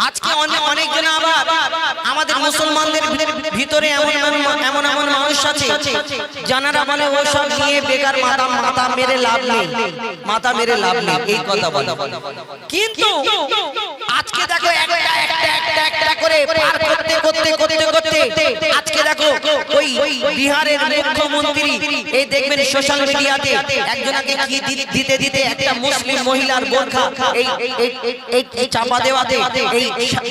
আজকে অনেক জন আবার আমাদের মুসলমানদের ভিতরে এমন মানুষ আছে জানারা বলে ও সব নিয়ে বেকার মাথা মেরে লাভ নেই, মাথা মেরে লাভ নেই, এই কথা বলে। কিন্তু আজকে দেখো একটা করে পার করতে আজকে দেখো ওই বিহারের মুখ্যমন্ত্রী এই দেখবেন সোশ্যাল মিডিয়াতে একজনকে কি দিতে একটা মুসলিম মহিলার বোরখা এই চাপা দেওয়াতে এই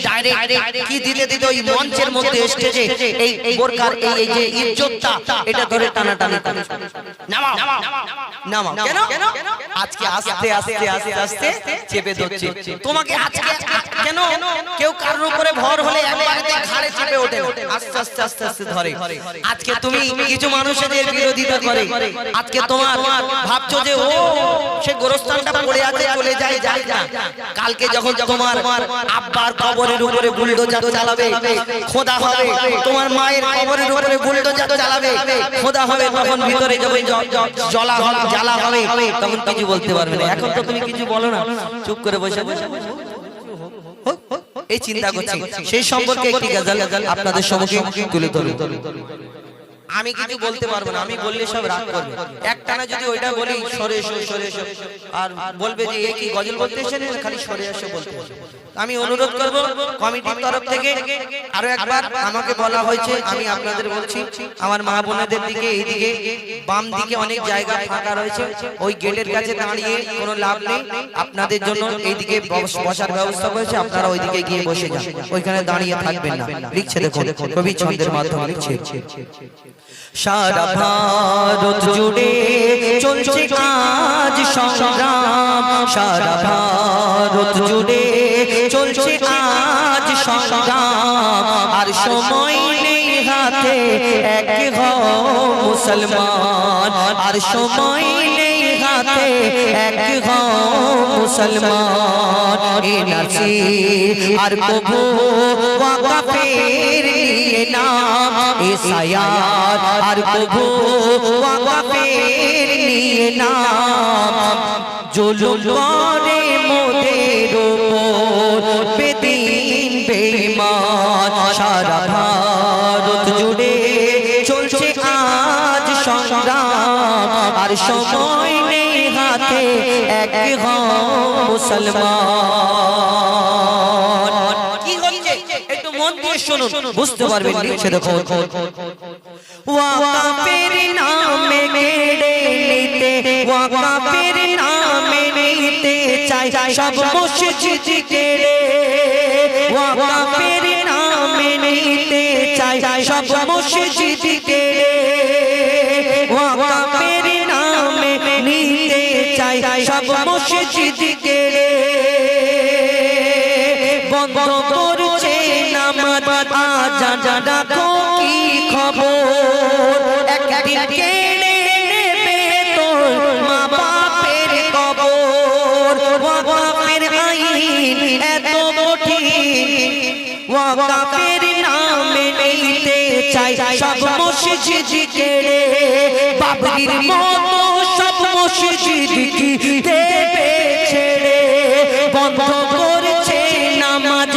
ডাইরেক্ট কি দিতে ওই মঞ্চের মধ্যে স্টেজে এই বোরখার এই যে ইজ্জতটা এটা ধরে টানাটানি করে নামাও কেন আজকে আস্তে চেপে ধরছে তোমাকে। আজকে কেন কেউ কারোর উপরে ভর হলে একবারে ঘাড়ে চেপে ওঠে, আস্তে ধরে। আজকে তুমি কিছু মানুষের বিরোধিতা করে আজকে তোমার ভাবছো যে ও সে গোরস্থানটা পড়ে আছে চলে যায় না। কালকে যখন তোমার আব্বার কবরের উপরে বুলডোজার চালাবে খোদা হবে, তোমার মায়ের কবরের উপরে বুলডোজার চালাবে খোদা হবে, তখন ভিতরে যখন জ্বালা হবে তখন কিছু বলতে পারবে না। এখন তো তুমি কিছু বলো না, চুপ করে বসে এই চিন্তা করছি। সেই সম্পর্কে একটি গজল আপনাদের সম্মুখে তুলে ধরি। আমি কিছু বলতে পারবো না, আমি বললে সব রাগ করবে। একটানা যদি ওইটা বলি সরে এসো আর বলবে যে এই কি গজল বলতে এসেছেন, খালি সরে এসো বলতে। আমি অনুরোধ করব কমিটির তরফ থেকে আরো একবার আমাকে বলা হয়েছে, আমি আপনাদের বলছি আমার মা বোনেদের দিকে এইদিকে বাম দিকে অনেক জায়গা ফাঁকা রয়েছে, ওই গেটের কাছে দাঁড়িয়ে কোনো লাভ নেই। আপনাদের জন্য এইদিকে বসার ব্যবস্থা করেছে, আপনারা ওইদিকে গিয়ে বসে যান, ওইখানে দাঁড়িয়ে থাকবেন না। লিখছে দেখুন কবি ছন্দের মাধ্যমে লিখছে, সারা ভারত জুড়ে চলছে আজ সংগ্রাম, সারা ভারত জুড়ে চলছে আজ সংগ্রাম, আর সময় নেই হাতে এক হও মুসলমান, আর সময় নেই হাতে এক হও মুসলমান। এনার্জি আর কবু ওয়াকাফের নিয়ে নাম, এসায়াত আর কবু ওয়াকাফের নিয়ে নাম, জুলুম করে মোদের উপর বেদিন বেঈমান, সারা ভারত জুড়ে চলছে আজ সংগ্রাম, আর সময় নেই হাতে এক হও মুসলমান। কি হচ্ছে একটু মন দিয়ে শুনুন, বুঝতে পারবেন। লিখছে দেখো, ওয়াকাফের নামে কেড়ে নিতে, ওয়াকাফের নামে নিতে চাই সব মসজিদ কেড়ে, ওয়াকাফের নামে নিতে চাই সব মসজিদ কেড়ে, ওয়াকাফের নামে নিতে চাই সব মসজিদ কেড়ে, বন্ধ করছে নামাজ আজান রাখো কি খবর, একদিন কেড়ে নেবে তোর মা বাপের কবর, ওয়াকাফের আইন এত কঠিন, ওয়াকাফের নামে নিতে চাই সব মসজিদ কেড়ে, বাবরির মতো সব মসজিদ কি দেবে ছেড়ে, বন্ধ করছে নামাজ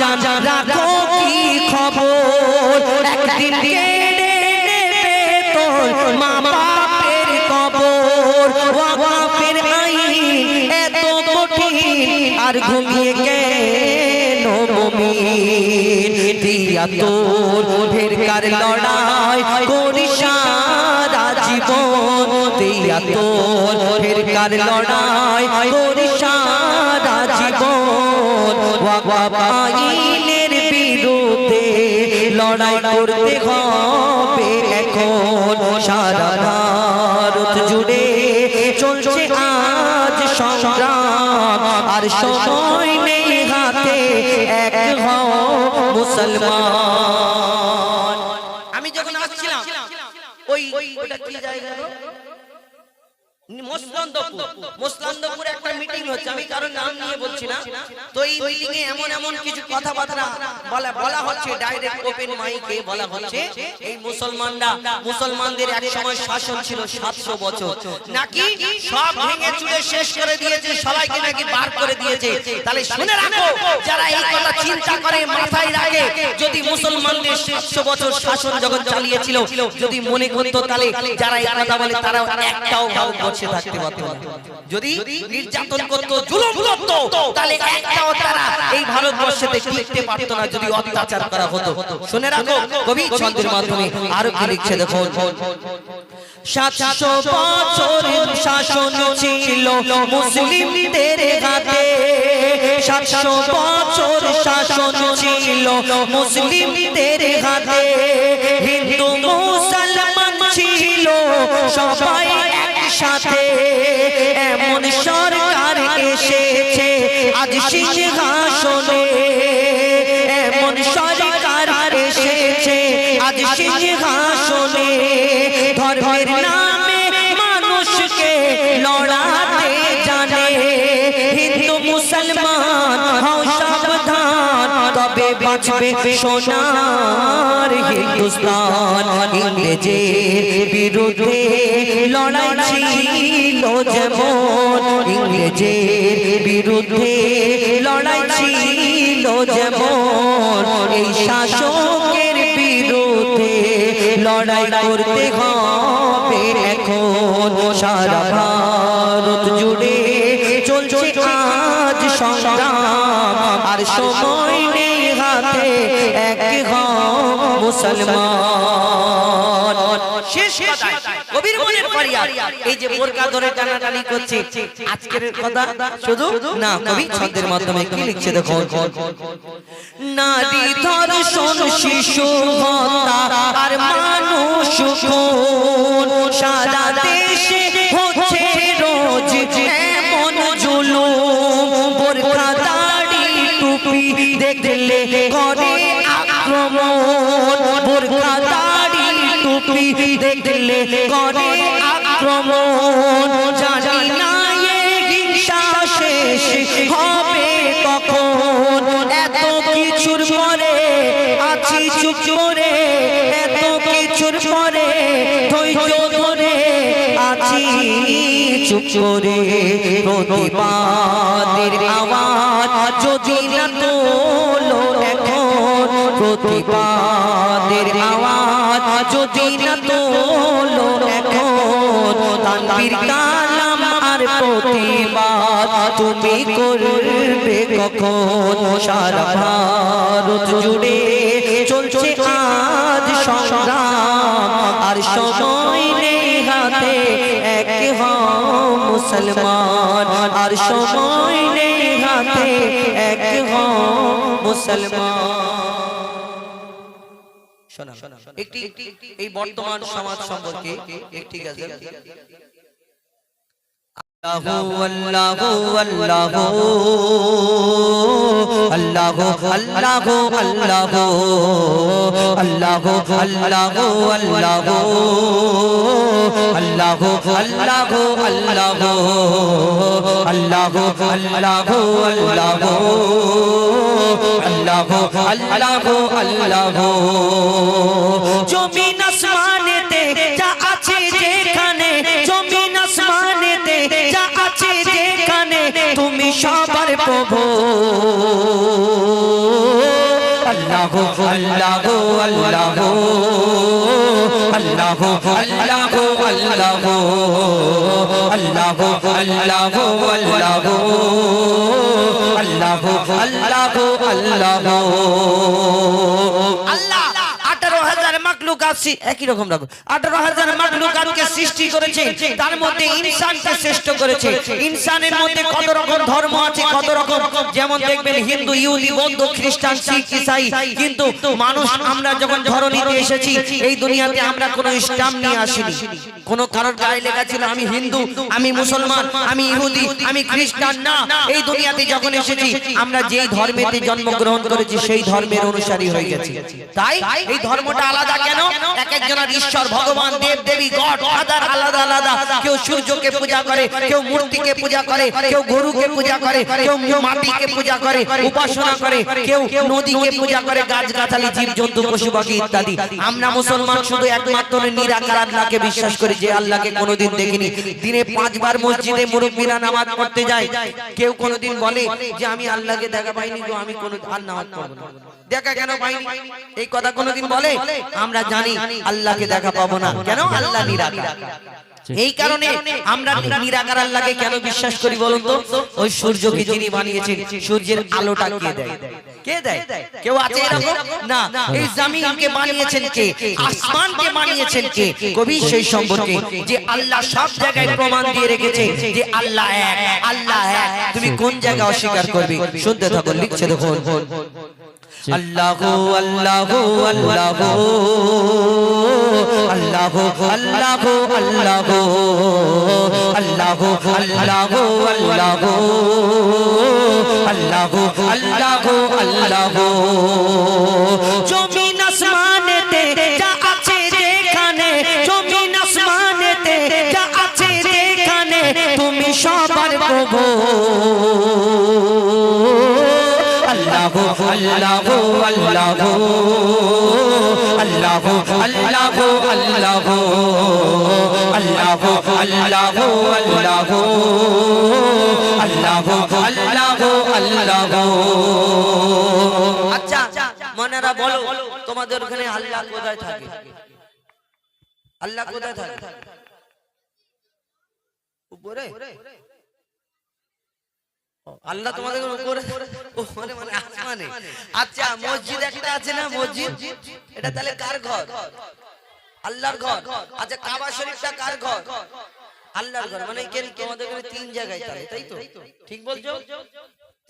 আজান রাখো কি খবর, একদিন কেড়ে নেবে তোর মা বাপের কবর, ওয়াকাফের আইন এত কঠিন, আর ঘুমিয়ে গেল মুমিন, দিয়া তোর ফেরকার লড়াই করি সারা জীবন, দিয়া তোর ফেরকার লড়াই করি সারা জীবন, ওয়াকাফের বিরুদ্ধে লড়াই করতে হবে এখন, সারা ভারত জুড়ে চলছে আজ সংগ্রাম, আর সময় নেই হাতে এক হও মুসলমান। আমি যখন আসছিলাম ওইটা কি জায়গা মোসলান্দপুরে একটা মিটিং হচ্ছে, আমি কারোর নাম নিয়ে বলছি না, তো এই মিটিং এ এমন কিছু কথাবার্তা বলা হচ্ছে, ডাইরেক্ট ওপেন মাইকে বলা হচ্ছে এই মুসলমানদের এক সময় শাসন ছিল 700 বছর, নাকি সব ভেঙে চুরে শেষ করে দিয়েছে, সবাইকে নাকি বার করে দিয়েছে। তাহলে শুনে রাখো, যারা এই কথা চিন্তা করে মাথায় রাখে যদি মুসলমানদের 700 বছর শাসন যখন চালিয়েছিল যদি মনে করতো তাহলে যারা এই কথা বলে তারা একটাও ভারতবর্ষে থাকতে পারতো না। যদি নির্যাতন করতো জুলুম করতো তাহলে একটাও তারা এই ভারতবর্ষেতে টিকতে পারতো না যদি অত্যাচার করা হতো। শুনে রাখো কবি ছন্দের মাধ্যমে আরো কি লিখছে দেখো। 700 বছর শাসন ছিল মুসলিমদের হাতে, 700 বছর শাসন ছিল মুসলিমদের হাতে, হিন্দু মুসলমান ছিল সবাই একসাথে, এমন সরকার এসেছে আজ সিংহাসনে, এমন সরকার এসেছে আজ সিংহাসনে, ধর্মের নামে মানুষকে লড়াতে জানে, হিন্দু মুসলমান হও সাবধান তবে বাঁচবে সোনার হিন্দুস্তান। ইংরেজের বিরুদ্ধে লড়াই ছিল যেমন, ইংরেজের বিরুদ্ধে লড়াই ছিল যেমন, এই শাসকের বিরুদ্ধে লড়াই করতে হবে এখন। সারা ভারত জুড়ে চলছে আজ সংগ্রাম, আর সময় নেই হাতে এক মুসলমান। শেষ কথা কবির মনের ফরিয়াদ, এই যে বোরকা ধরে টানাটানি করছে আজকের কথা শুধু না, কবি ছন্দের মাধ্যমে কি লিখছে দেখো। নারী ধর্ষণ, শিশু হত্যা আর মানুষ খুন, সারা দেশে হচ্ছে রোজ এমন জুলুম, বোরকা দাড়ি টুপি দেখলে করে আক্রমণ, বোরকা দাড়ি টুপি দেখলে করে আক্রমণ, জানি না এই হিংসা শেষ হবে কখন, এত কিছুর পরে আছি চুপ করে, এত কিছুর পরে ধৈর্য ধরে আছি চুপ করে, প্রতিবাদের আওয়াজ যদি না তোলো এখন, প্রতিবাদের আওয়াজ যদি না তোলো এখন, তানবীর কালাম আর প্রতিবাদ তুমি করবে কখন। সারা ভারত জুড়ে চলছে আজ সংগ্রাম, আর সময় নেই হাতে এক হও মুসলমান, আর সময় নেই হাতে এক হও মুসলমান। শোনা একটি এই বর্তমান সমাজ সম্পর্কে একটি গজল। আল্লাহু আল্লাহু আল্লাহু আল্লাহু আল্লাহু আল্লাহু আল্লাহু আল্লাহু আল্লাহু আল্লাহু আল্লাহু আল্লাহু আল্লাহু আল্লাহু আল্লাহু আল্লাহু। জমিন আসমানেতে যা আছে যেখানে, জমিন আসমানেতে যা আছে যেখানে, তুমি সবার প্রভু। আল্লাহু আল্লাহু আল্লাহু আল্লাহু আল্লাহু আল্লাহু আল্লাহু আল্লাহু আল্লাহু আল্লাহু আল্লাহু। আল্লাহ 18,000 মাখলুকাত একই রকম রাখো, 18,000 মাখলুকাতকে সৃষ্টি করেছে, তার মধ্যে ইনসানকে শ্রেষ্ঠ করেছে। ইনসানের মধ্যে কত রকম ধর্ম আছে, কত রকম, যেমন দেখবেন হিন্দু, ইহুদি, বৌদ্ধ, খ্রিস্টান, শিখ, ঈসাই, কিন্তু মানুষ আমরা যখন ধরনীতে এসেছি এই দুনিয়াতে আমরা কোনো স্ট্যাম্প নিয়ে আসিনি, কোন কারোর গায়ে লেখা ছিল আমি হিন্দু, আমি মুসলমান, আমি ইহুদি, আমি খ্রিস্টান না। এই দুনিয়াতে যখন এসেছি আমরা যেই ধর্মেতে জন্মগ্রহণ করেছি সেই ধর্মের অনুসারী হয়ে গেছি। তাই এই ধর্মটা আলাদা কেন? এক একজনের ঈশ্বর ভগবান দেব দেবী গড ফাদার আলাদা আলাদা। কেউ সূর্যকে পূজা করে, কেউ মূর্তিকে পূজা করে, কেউ গরুকে পূজা করে, কেউ মাটিকে পূজা করে, উপাসনা করে, কেউ নদীকে পূজা করে, গাছগাছালি জীবজন্তু পশু পাখি ইত্যাদি। আমরা মুসলমান শুধু একমাত্র নিরাকার আল্লাহকে বিশ্বাস করি, যে আল্লাহকে কোনোদিন দেখিনি। দিনে 5 বার মসজিদে মুরব্বিরা নামাজ পড়তে যায়। কেউ কোনোদিন বলে যে আমি আল্লাহকে দেখা পাইনি, তো আমি কোনো আর নামাজ পড়ব না। দেখা কেন পাইনি এই কথা কোনোদিন বলে? আমরা জানি আল্লাহকে দেখা পাবো না। কেন? আল্লাহ নিরাকার। এই কারণে আমরা নিরাকার আল্লাহকে কেন বিশ্বাস করি বলুন তো? ওই সূর্যকে যিনি বানিয়েছেন, সূর্যের আলোটা কে দেয়? কে দেয়? কেউ আছে এরকম? না। এই জমিনকে বানিয়েছেন কে? আসমানকে বানিয়েছেন কে? কবি সেই সম্পর্কে যে আল্লাহ সব জায়গায় প্রমাণ দিয়ে রেখেছে যে আল্লাহ এক, আল্লাহ এক। তুমি কোন জায়গায় অস্বীকার করবে? শুনতে থাকো, লিখছে দেখুন। আল্লাহু আল্লাহু আল্লাহু আল্লাহু আল্লাহু আল্লাহু আল্লাহু আল্লাহু আল্লাহু আল্লাহু আল্লাহু আল্লাহু। জমিন আসমানেতে যা আছে যেখানে, জমিন আসমানেতে যা আছে যেখানে, তুমি সবার প্রভু। আল্লাহু আল্লাহু আল্লাহু আল্লাহু আল্লাহু আল্লাহু আল্লাহু আল্লাহু আল্লাহু আল্লাহু আল্লাহু আল্লাহু। আচ্ছা মনেরা বলো, তোমাদের ওখানে আল্লাহ কোথায় থাকে? আল্লাহ কোথায় থাকে? উপরে? আল্লাহ তোমাদের উপরে, মানে আসমানে। আচ্ছা মসজিদ একটা আছে না, মসজিদ, এটা তাহলে কার ঘর? আল্লাহর ঘর। আচ্ছা কাবা শরীফটা কার ঘর? আল্লাহর ঘর। মানে তোমাদের ওখানে 3 জায়গায় থাকে, তাই তো? ঠিক বলছো?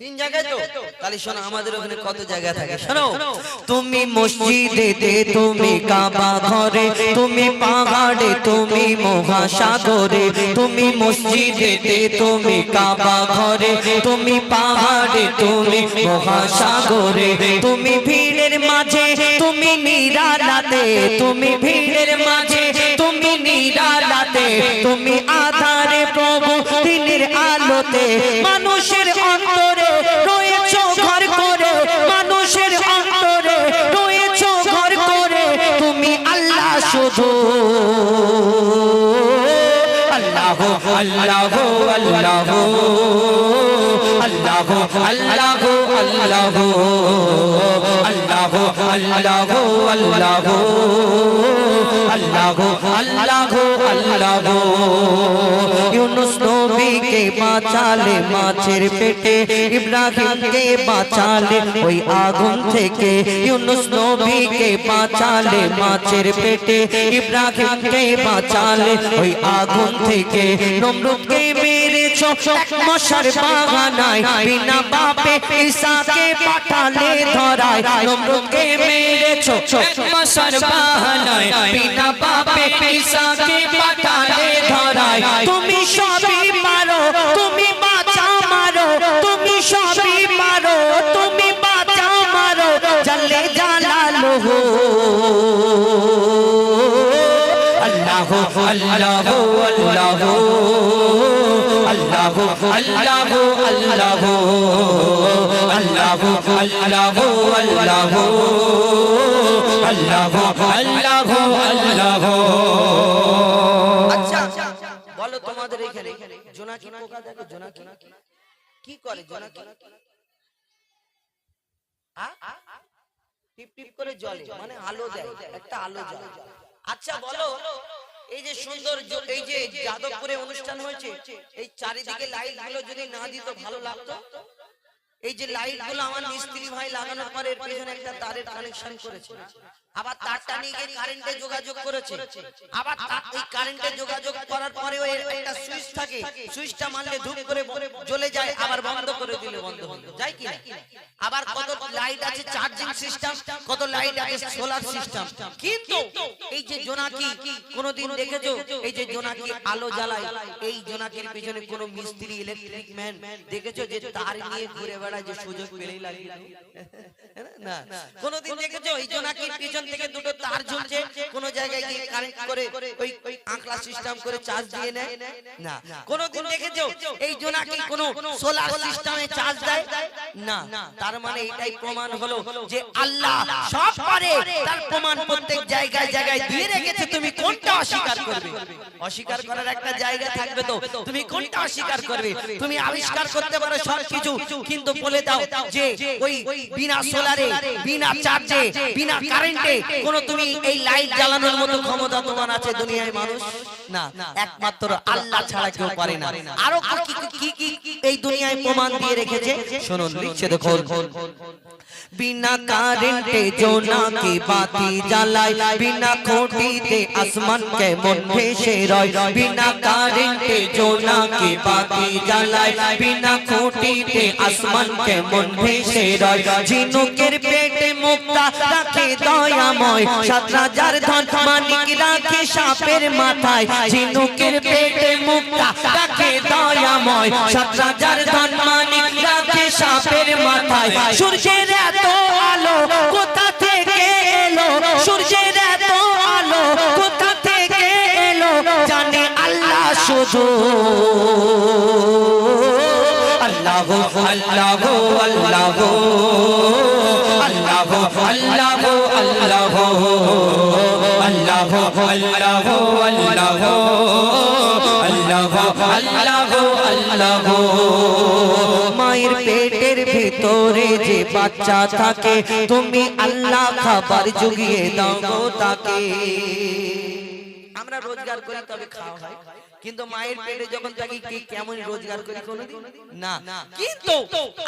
3 জায়গায় তো? তাহলে শোনো আমাদের ওখানে কত জায়গা থাকে শোনো। তুমি মসজিদেতে, তুমি কাবা ঘরে, তুমি পাহাড়ে, তুমি মহাসাগরে। তুমি মসজিদেতে, তুমি কাবা ঘরে, তুমি পাহাড়ে, তুমি মহাসাগরে। তুমি ভিড়ের মাঝে, তুমি নিরালাতে, তুমি ভিড়ের মাঝে, তুমি নিরালাতে, তুমি আধারে প্রভু দিনের আলোতে। মানুষের অন্তরে রয়েছো ঘর করে, মানুষের অন্তরে রয়েছো ঘর করে, তুমি আল্লাহ শুধু। আল্লাহু আল্লাহু আল্লাহু আল্লাহু আল্লাহু আল্লাহু আল্লাহু আল্লাহু আল্লাহু আল্লাহু আল্লাহু আল্লাহু। ইউনুস নবীকে বাঁচালে মাছের পেটে, ইব্রাহিমকে বাঁচালে ওই আগুন থেকে। ইউনুস নবীকে বাঁচালে মাছের পেটে, ইব্রাহিমকে বাঁচালে ওই আগুন থেকে। নমরুদকে মেরেছো এক মশার বাগানায়, বিনা বাপে ঈসাকে পাঠালে ধরায়। নমরুদকে মেরেছো এক মশার বাগানায়, বিনা বাপে ঈসাকে পাঠালে ধরায়। তুমি সবই পারো, তুমি বাঁচা মারো, তুমি সবই পারো, তুমি বাঁচা মারো, জাল্লে জালালুহু। আল্লাহু আল্লাহু আল্লাহু আল্লাহু আল্লাহু আল্লাহু আল্লাহু আল্লাহু আল্লাহু আল্লাহু আল্লাহু আল্লাহু। আচ্ছা বলো তোমাদের এখানে জোনাকি পোকা দেখো? জোনাকি কি করে? জোনাকি টিপ টিপ করে জ্বলে, মানে আলো দেয়, একটা আলো জ্বলে। আচ্ছা বলো, এই যে সুন্দর, এই যে যাদবপুরে অনুষ্ঠান হয়েছে, এই চারিদিকে লাইট গুলো যদি না দিত ভালো লাগতো? এই যে লাইট গুলো আমার মিস্ত্রি ভাই লাগানোর পরে এর পেছনে একটা তারের কানেকশন করেছে, আবার তারটা নিয়ে গিয়ে কারেন্টে যোগাযোগ করেছে, আবার এই কারেন্টে যোগাযোগ করার পরেও একটা সুইচ থাকে, সুইচটা মারলে ধূপ করে জ্বলে যায়, আবার বন্ধ করে দিলে বন্ধ হয়ে যায় কি না? আবার কত লাইট আছে চার্জিং সিস্টেম, কত লাইট আছে সোলার সিস্টেম। কিন্তু এই যে জোনাকি কোনদিন দেখেছো? এই যে জোনাকি আলো জ্বালায়, এই জোনাকির পেছনে কোন মিস্ত্রি ইলেকট্রিক ম্যান দেখেছো যে তার নিয়ে ঘুরে বেড়ায় যে সুযোগ পেলেই লাগিয়ে না। কোনদিন দেখেছো এই জোনাকির পিছন থেকে দুটো তার ঝুলছে, কোন জায়গায় গিয়ে কানেক্ট করে ওই আঁকড়া সিস্টেম করে চার্জ দিয়ে নেয় না। কোনদিন দেখেছো এই জোনাকি কোন সোলার সিস্টেমে চার্জ দেয় না। তার মানে এটাই প্রমাণ হলো যে আল্লাহ সব পারে, তার প্রমাণ প্রত্যেক জায়গায় জায়গায় দিয়ে রেখেছে। তুমি কোনটা অস্বীকার করবে? অস্বীকার করার একটা জায়গা থাকবে তো, তুমি কোনটা অস্বীকার করবে? তুমি আবিষ্কার করতে পারো সবকিছু, কিন্তু বলে দাও যে ওই বিনা সোলারে, বিনা চার্জে, বিনা কারেন্টে কোন তুমি এই লাইট জ্বালানোর মতো ক্ষমতা তোমার আছে দুনিয়ায় মানুষ? না, একমাত্র আল্লাহ ছাড়া কেউ পারে না। আরো কি কি এই দুনিয়ায় প্রমাণ দিয়ে রেখেছে শুনুন, লিখছে দেখো। बिना कारेंटे जोनाकी बाती जलाय, बिना खोटीते आसमान के मन भेसे रय। बिना कारेंटे जोनाकी बाती जलाय, बिना खोटीते आसमान के मन भेसे रय। झिनुकेर पेटे मुक्ता राखे दयामय, 7,000 धन मानिक राखे सापेर माथाय। झिनुकेर पेटे मुक्ता राखे दयामय, 7,000 धन मानिक राखे सापेर माथाय। सूर्যের এত আলো কোথা থেকে এলো? সূর্যের এত আলো কোথা থেকে এলো? জানে আল্লাহ শুধু। আল্লাহ আল্লাহ আল্লাহ আল্লাহ আল্লাহ আল্লাহ আল্লাহ আল্লাহ আল্লাহ। মায়ের পেটের ভিতরে যে বাচ্চা থাকে, তুমি আল্লাহ খাবার জুগিয়ে দাও গো তাকে। আমরা রোজগার করি তবে খাওয়া হয়, কিন্তু মায়ের পেটে যখন থাকি কি কেমন রোজগার করি কোনোদিন না। কিন্তু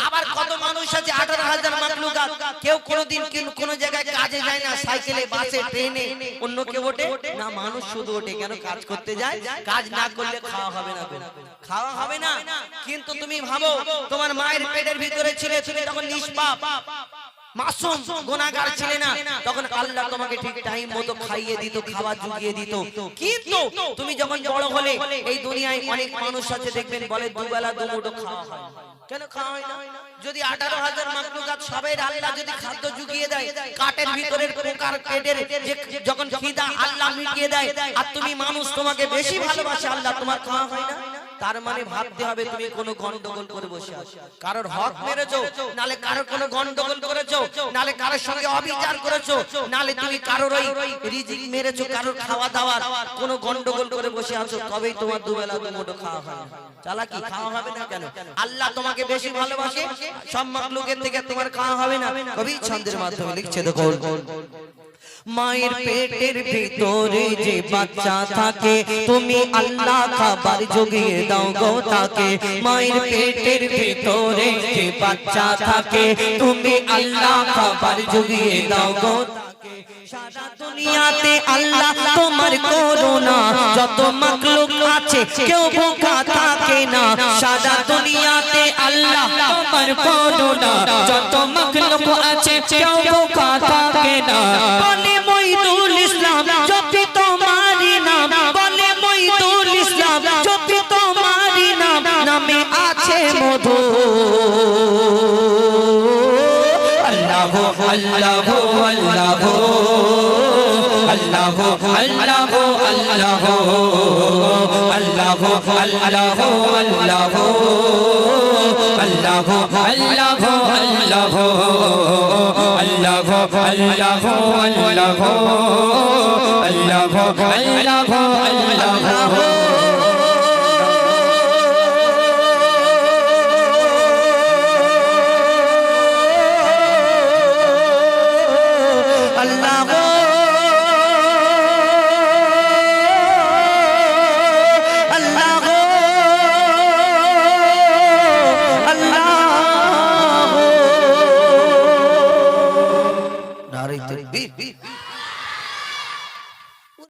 আবার কত মানুষ আছে 18,000 মাখলুকাত, কেউ কোনোদিন কোন জায়গায় কাজে যায় না, সাইকেলে, বাসে, ট্রেনে, অন্য কেউ ওঠে না, মানুষ শুধু ওঠে কেন? কাজ করতে যায়। কাজ না করলে খাওয়া হবে না, খাওয়া হবে না। কিন্তু তুমি ভাবো তোমার মায়ের পেটের ভিতরে ছিলে, তুমি তখন নিষ্পাপ মাসুম গুনাহগার ছিলে না, তখন আল্লাহ তোমাকে ঠিক টাইম মতো খাইয়ে দিত, খাবার জুগিয়ে দিত। কিন্তু তুমি যখন বড় হলে, এই দুনিয়ায় অনেক মানুষ আছে দেখবেন বলে দুবেলা দুমুঠো খাওয়া হয়। কেন খাওয়া হয় না? যদি 18,000 মাখলুকাত সবাই আল্লাহ যদি খাদ্য জুগিয়ে দেয়, কাটের ভিতরের পোকার পেটের যখন খিদা আল্লাহ মিটিয়ে দেয়, আর তুমি মানুষ তোমাকে বেশি ভালোবাসে, আল্লাহ তোমার খাওয়া হয় না। তার মানে ভাবতে হবে তুমি কোনো গন্ডগোল করে বসে আছো, কারোর হক মেরেছো, নালে কারোর কোনো গন্ডগোল করেছো, নালে কারোর সঙ্গে অবিচার করেছো, নালে তুমি কারোর ওই রিজিক মেরেছো, কারোর খাওয়া দাওয়ার কোনো গন্ডগোল করে বসে আছো, তবেই তোমার দুবেলা দুমুঠো খাওয়া হয়। চালাকি খাওয়া হবে না কেন? আল্লাহ তোমাকে বেশি ভালোবাসে, সব মাখলুকের থেকে তোমার খাওয়া হবে না। কবি ছন্দের মাধ্যমে লিখছে দেখো। মায়ের পেটের ভিতরে যে বাচ্চা থাকে, তুমি আল্লাহ খাবার জুগিয়ে দাও গো তাকে। মায়ের পেটের ভিতরে যে বাচ্চা থাকে, তুমি আল্লাহ খাবার জুগিয়ে দাও গো তাকে। সারা দুনিয়াতে আল্লাহ তোমার করুণা, যত মাখলুক আছে কেউ ভোকা থাকে না। সারা দুনিয়াতে আল্লাহ তোমার করুণা, যত মাখলুক আছে কেউ ভোকা থাকে না। বলে মঈদুল ইসলাম জপি তোমারি নাম, বলে মঈদুল ইসলাম জপি তোমারি নাম, নামে আছে মধু। আল্লাহ আল্লাহ আল্লাহ আল্লাহ আল্লাহ আল্লাহ আল্লাহ আল্লাহ আল্লাহ আল্লাহ আল্লাহ আল্লাহ আল্লাহ আল্লাহ আল্লাহ আল্লাহ আল্লাহ।